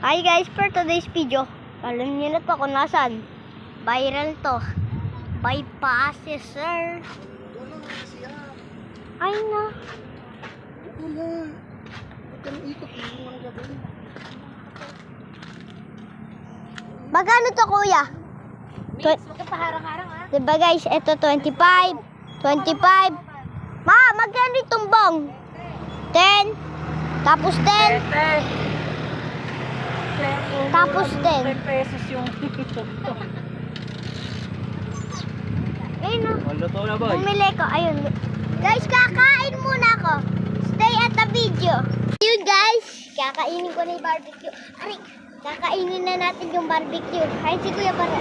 Hi guys, for today's video, alam niyo na to kung nasan. Viral to. Bypasses, sir. Ay na. Wala. Ito ang ikot mo ang gagawin. Magkano to, kuya? Mix, magkapaharang-harang ha. Diba guys, ito 25. 25. Ma, magkano itong bong? 10. Tapos 10. Tapos 10. 10 pesos yung Ayun na. Luto na ba? Bumili ko. Ayun. Guys, kakain muna ako. Stay at the video. Ayun guys, kakainin ko na yung barbecue. Aray, kakainin na natin yung barbecue. Ayun si Kuya para.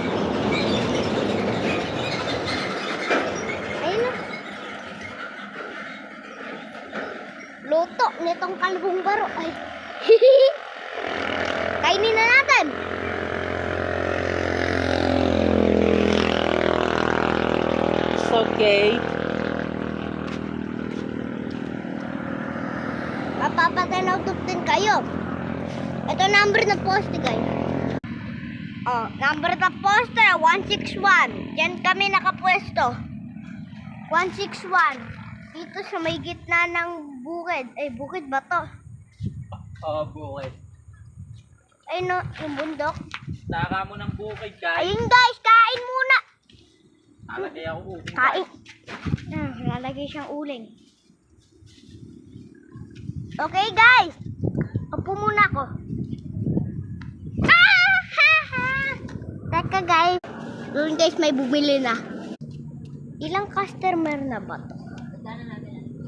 Ayun na. Luto nitong kalbong baro. Ay. Kainin na natin. It's okay. Mapapatanaw din kayo. Ito number na poste guys. Oh, number na poste 161. Diyan kami nakapwesto. 161. Dito sa may gitna ng bukid. Ay, bukid ba to? Bukid. Ay no, yung bundok. Taka mo ng bukid, guys. Ayun guys, kain muna. Talagay ako upo. Kain. Lalagay siyang uling. Okay guys. Upo muna ako. Teka guys. Doon guys, may bumili na. Ilang customer na ba to?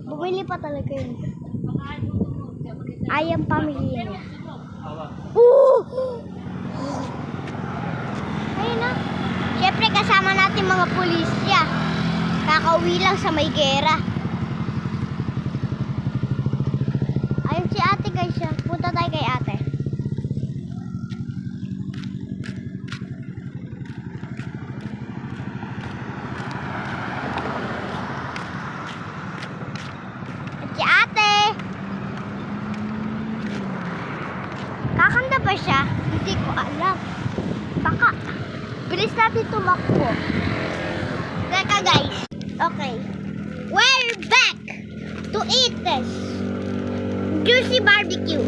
Bumili pa talaga yun. Ay, ang pamilya niya. Ayun na. Siyempre kasama natin mga pulisya. Kakauwi lang sa may gera. Ayun si ate guys. Punta tayo kay ate. At si ate. Kakanta pa siya? Hindi ko alam. Baka. Bilis natin tumakbo. Teka guys. Okay. We're back to eat this juicy barbecue.